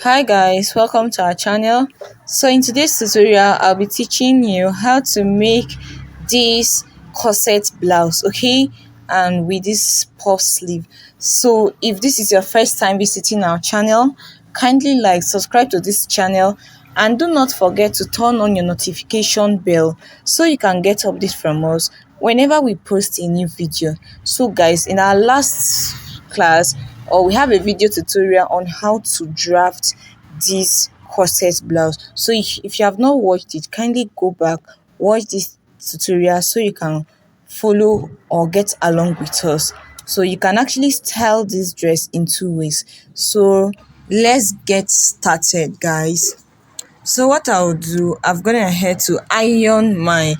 Hi guys, welcome to our channel. So in today's tutorial, I'll be teaching you how to make this corset blouse, okay? And with this puff sleeve. So if this is your first time visiting our channel, kindly like, subscribe to this channel, and do not forget to turn on your notification bell so you can get updates from us whenever we post a new video. So guys, in our last class, or we have a video tutorial on how to draft this corset blouse. So if you have not watched it, kindly go back, watch this tutorial so you can follow or get along with us. So you can actually style this dress in two ways. So let's get started, guys. So what I'll do, I've gone ahead to iron my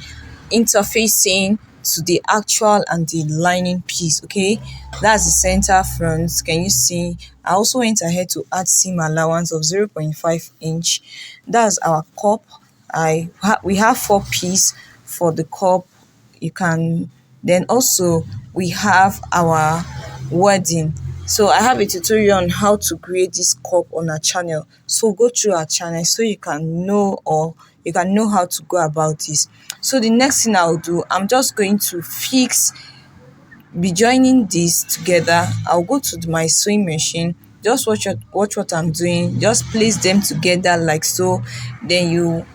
interfacing to the actual and the lining piece, okay? That's the center front. Can you see? I also went ahead to add seam allowance of 0.5 inch. That's our cup. We have 4 pieces for the cup. You can then also we have our wording. So I have a tutorial on how to create this cup on our channel. So go through our channel so you can know, or you can know how to go about this. So the next thing I'll do, I'm just going to be joining this together. I'll go to my sewing machine. Just watch what I'm doing. Just place them together like so. Then you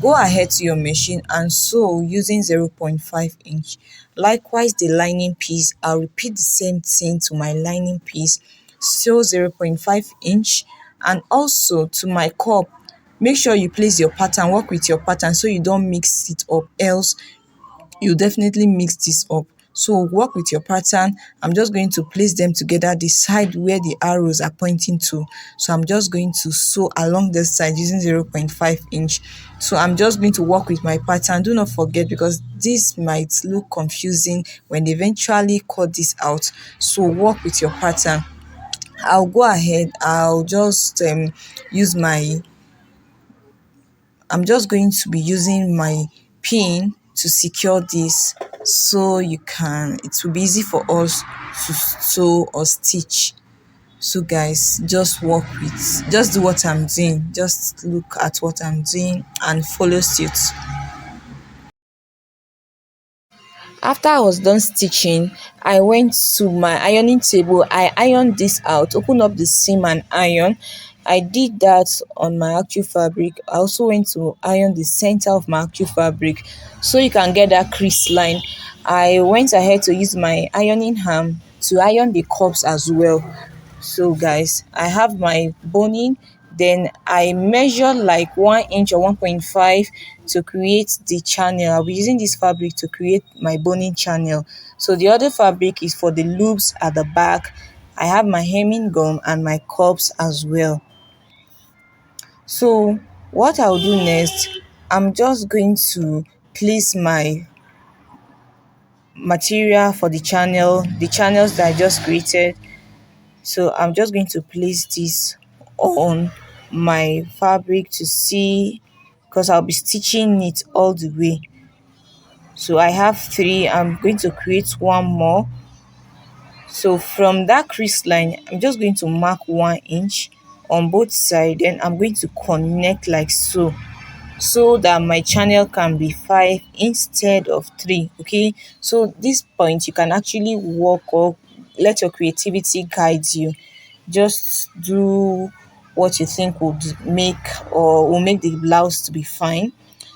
go ahead to your machine and sew using 0.5 inch. Likewise, the lining piece, I'll repeat the same thing to my lining piece. Sew 0.5 inch, and also to my cup. Make sure you place your pattern, work with your pattern so you don't mix it up, else you definitely mix this up. So work with your pattern. I'm just going to place them together, the side where the arrows are pointing to. So I'm just going to sew along this side using 0.5 inch. So I'm just going to work with my pattern. Do not forget, because this might look confusing when they eventually cut this out. So work with your pattern. I'll go ahead, I'll just use my I'm just going to be using my pin to secure this, so it will be easy for us to sew or stitch. So guys, just do what I'm doing. Just look at what I'm doing and follow suit. After I was done stitching, I went to my ironing table. I ironed this out, open up the seam and iron. I did that on my actual fabric. I also went to iron the center of my actual fabric so you can get that crease line. I went ahead to use my ironing ham to iron the cups as well. So guys, I have my boning, then I measure like 1 inch or 1.5 to create the channel. I'll be using this fabric to create my boning channel. So the other fabric is for the loops at the back. I have my hemming gum and my cups as well. So what I'll do next, I'm just going to place my material for the channels that I just created. So I'm just going to place this on my fabric to see, because I'll be stitching it all the way. So I have 3. I'm going to create one more. So from that crease line, I'm just going to mark 1 inch on both sides. Then I'm going to connect like so that my channel can be 5 instead of 3. Okay, so this point you can actually work, or let your creativity guide you. Just do what you think will make the blouse to be fine.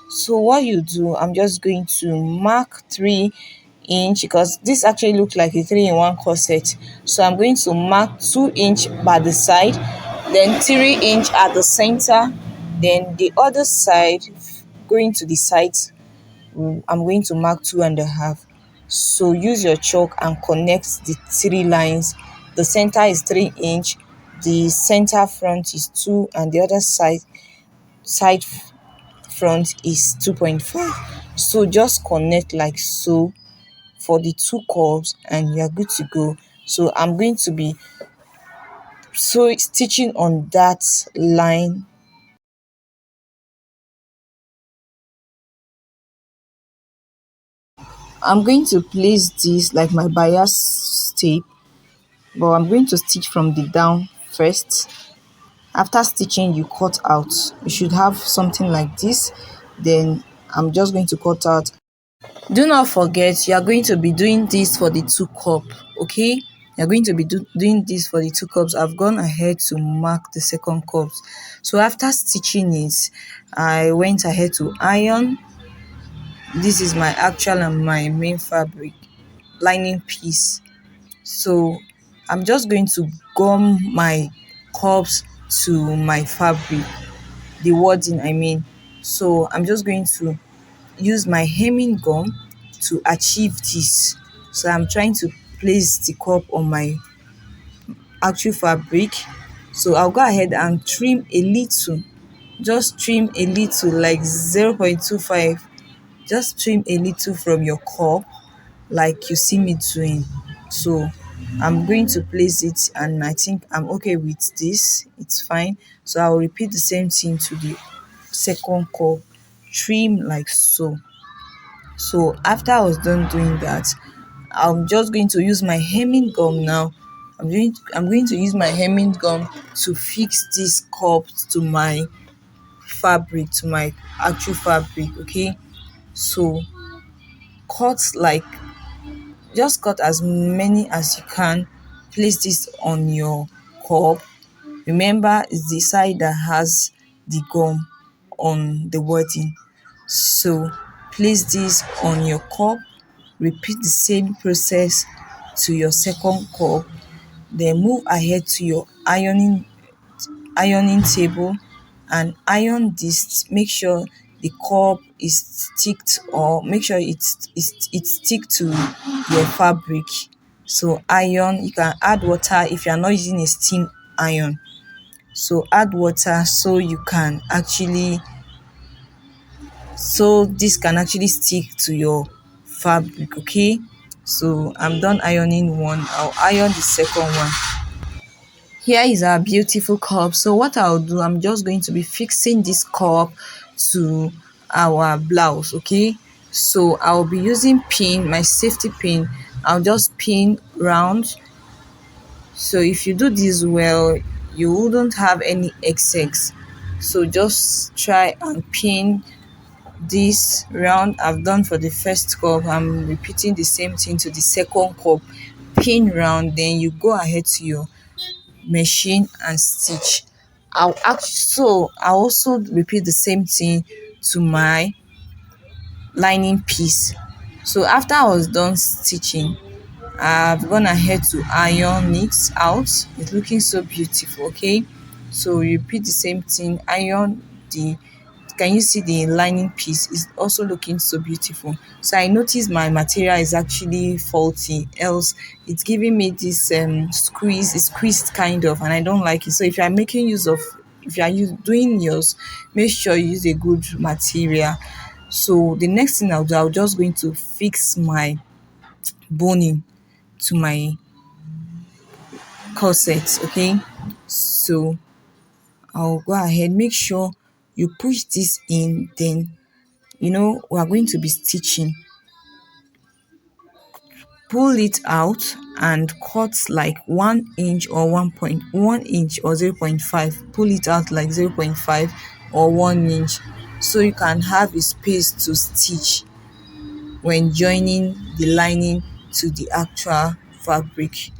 So what you do, I'm just going to mark 3 inch, because this actually looks like a 3-in-1 corset. So I'm going to mark 2 inch by the side, then 3 inch at the center, then the other side, going to the sides, I'm going to mark 2.5. So use your chalk and connect the 3 lines. The center is 3 inch, the center front is 2, and the other side front is 2.5. So just connect like so for the 2 curves and you're good to go. So I'm going to be stitching on that line. I'm going to place this like my bias tape, but I'm going to stitch from the down first. After stitching, you cut out. You should have something like this. Then I'm just going to cut out. Do not forget, you are going to be doing this for the 2 cup, okay? You're going to be doing this for the 2 cups. I've gone ahead to mark the second cups. So after stitching it, I went ahead to iron. This is my actual and my main fabric lining piece. So I'm just going to gum my cups to my fabric, the wording I mean. So I'm just going to use my hemming gum to achieve this. So I'm trying to place the cup on my actual fabric. So I'll go ahead and trim a little, just trim a little, like 0.25. Just trim a little from your cup, like you see me doing. So I'm going to place it, and I think I'm okay with this. It's fine. So I'll repeat the same thing to the second cup. Trim like so. So after I was done doing that, I'm just going to use my hemming gum now. I'm going to use my hemming gum to fix this cup to my fabric, to my actual fabric, okay? So cut like just cut as many as you can. Place this on your cup. Remember, it's the side that has the gum on the wording. So place this on your cup. Repeat the same process to your second cup. Then move ahead to your ironing table and iron this. Make sure the cup is sticked, or make sure it stick to your fabric. So iron, you can add water if you are not using a steam iron. So add water so you can actually, so this can actually stick to your fabric, okay? So I'm done ironing one. I'll iron the second one. Here is our beautiful cup. So what I'll do, I'm just going to be fixing this cup to our blouse, okay? So I'll be using pin, my safety pin. I'll just pin round. So if you do this well, you wouldn't have any excess. So just try and pin this round. I've done for the first cup. I'm repeating the same thing to the second cup. Pin round, then you go ahead to your machine and stitch. I also repeat the same thing to my lining piece. So after I was done stitching, I've gone ahead to iron it out. It's looking so beautiful, okay? So repeat the same thing, iron the, can you see the lining piece is also looking so beautiful. So I noticed my material is actually faulty, else it's giving me this squeeze, it's squeezed kind of, and I don't like it. So if you are making use of, if you are doing yours, make sure you use a good material. So the next thing I'll do, I'm just going to fix my boning to my corset, okay? So I'll go ahead, make sure you push this in, then we are going to be stitching. Pull it out and cut like 1 inch or 1.1 inch or 0.5. Pull it out like 0.5 or 1 inch, so you can have a space to stitch when joining the lining to the actual fabric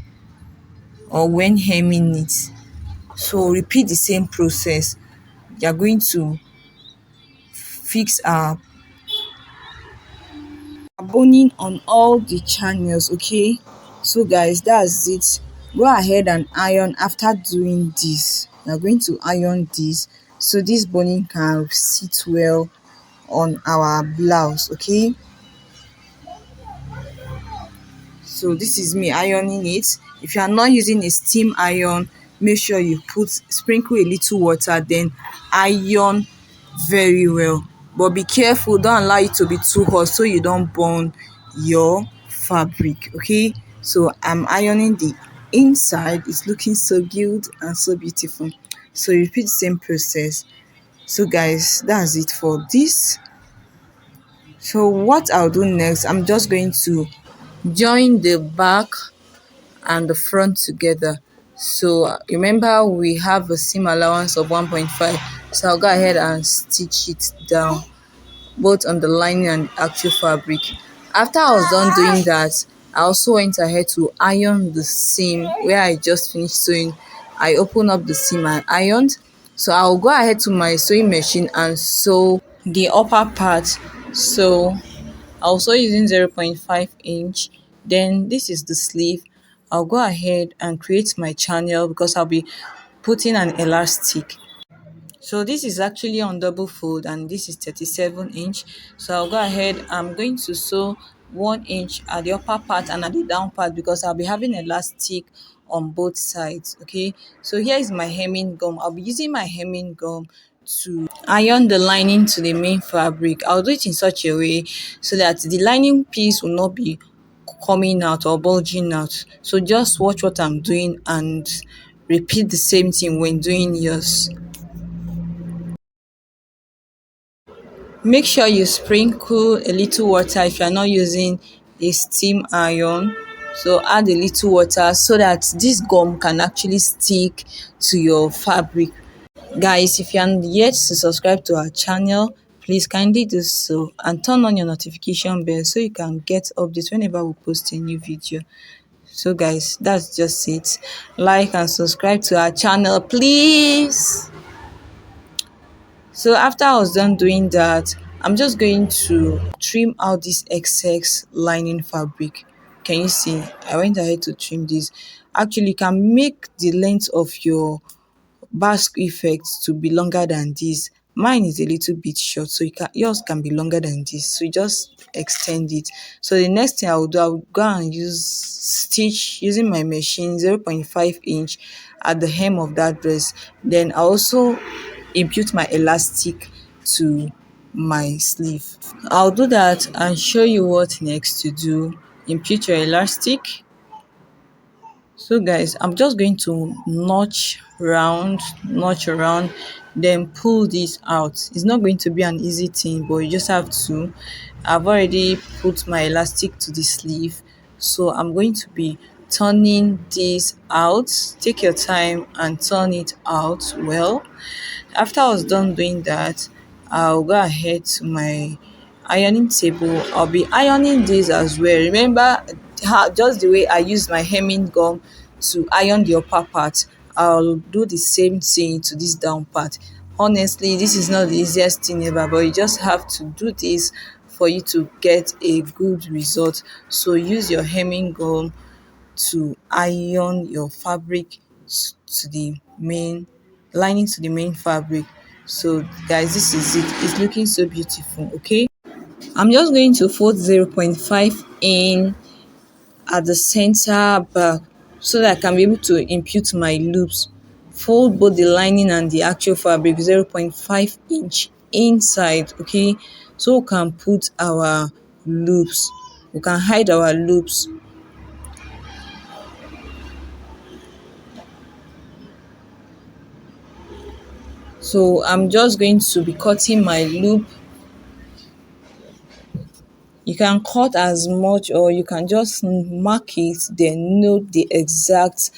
or when hemming it. So repeat the same process. You are going to fix our boning on all the channels, okay? So guys, that's it. Go ahead and iron. After doing this, you're going to iron this so this boning can sit well on our blouse, okay? So this is me ironing it. If you are not using a steam iron, make sure you sprinkle a little water, then iron very well. But be careful, don't allow it to be too hot so you don't burn your fabric, okay? So I'm ironing the inside. It's looking so good and so beautiful. So repeat the same process. So guys, that's it for this. So what I'll do next, I'm just going to join the back and the front together. So remember we have a seam allowance of 1.5, so I'll go ahead and stitch it down both on the lining and actual fabric. After I was done doing that, I also went ahead to iron the seam where I just finished sewing. I opened up the seam and ironed. So I'll go ahead to my sewing machine and sew the upper part. So also using 0.5 inch. Then this is the sleeve. I'll go ahead and create my channel because I'll be putting an elastic. So this is actually on double fold and this is 37 inch. So I'll go ahead, I'm going to sew 1 inch at the upper part and at the down part because I'll be having elastic on both sides. Okay, so here is my hemming gum. I'll be using my hemming gum to iron the lining to the main fabric. I'll do it in such a way so that the lining piece will not be coming out or bulging out. So just watch what I'm doing and repeat the same thing when doing yours. Make sure you sprinkle a little water if you're not using a steam iron. So add a little water so that this gum can actually stick to your fabric. Guys, if you are yet to subscribe to our channel, please kindly do so and turn on your notification bell so you can get updates whenever we post a new video. So guys, that's just it. Like and subscribe to our channel, please. So after I was done doing that, I'm just going to trim out this excess lining fabric. Can you see? I went ahead to trim this. Actually, you can make the length of your basque effect to be longer than this. Mine is a little bit short, so yours can be longer than this. So you just extend it. So the next thing I'll go and use stitch using my machine 0.5 inch at the hem of that dress. Then I also impute my elastic to my sleeve. I'll do that and show you what next to do. Impute your elastic. So guys, I'm just going to notch around, then pull this out. It's not going to be an easy thing, but you just have to. I've already put my elastic to the sleeve, so I'm going to be turning this out. Take your time and turn it out well. After I was done doing that, I'll go ahead to my ironing table. I'll be ironing this as well. Remember how just the way I use my hemming gum to iron the upper part, I'll do the same thing to this down part. Honestly, this is not the easiest thing ever, but you just have to do this for you to get a good result. So use your hemming gum to iron your fabric to the main lining to the main fabric. So guys, this is it. It's looking so beautiful. Okay, I'm just going to fold 0.5 in at the center back so that I can be able to impute my loops. Fold both the lining and the actual fabric 0.5 inch inside. Okay, so we can put our loops, we can hide our loops. So I'm just going to be cutting my loop. You can cut as much or you can just mark it, then note the exact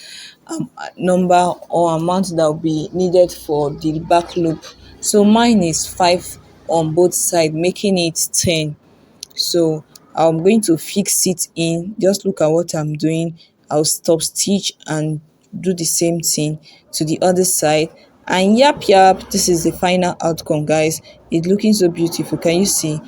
number or amount that will be needed for the back loop. So mine is 5 on both sides, making it 10. So I'm going to fix it in. Just look at what I'm doing. I'll stop stitch and do the same thing to the other side. And yap, this is the final outcome, guys. It's looking so beautiful. Can you see?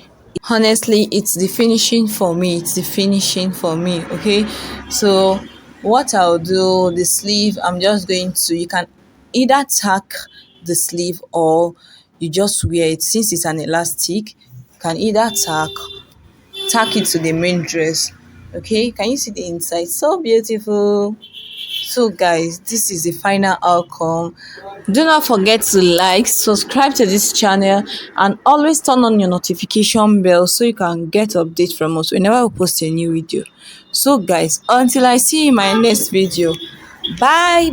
Honestly, it's the finishing for me. It's the finishing for me. Okay, so what I'll do, the sleeve, I'm just going to, you can either tack the sleeve or you just wear it. Since it's an elastic, you can either tack it to the main dress. Okay, can you see the inside? So beautiful. So guys, this is the final outcome. Do not forget to like, subscribe to this channel, and always turn on your notification bell so you can get updates from us whenever we post a new video. So guys, until I see you in my next video, bye.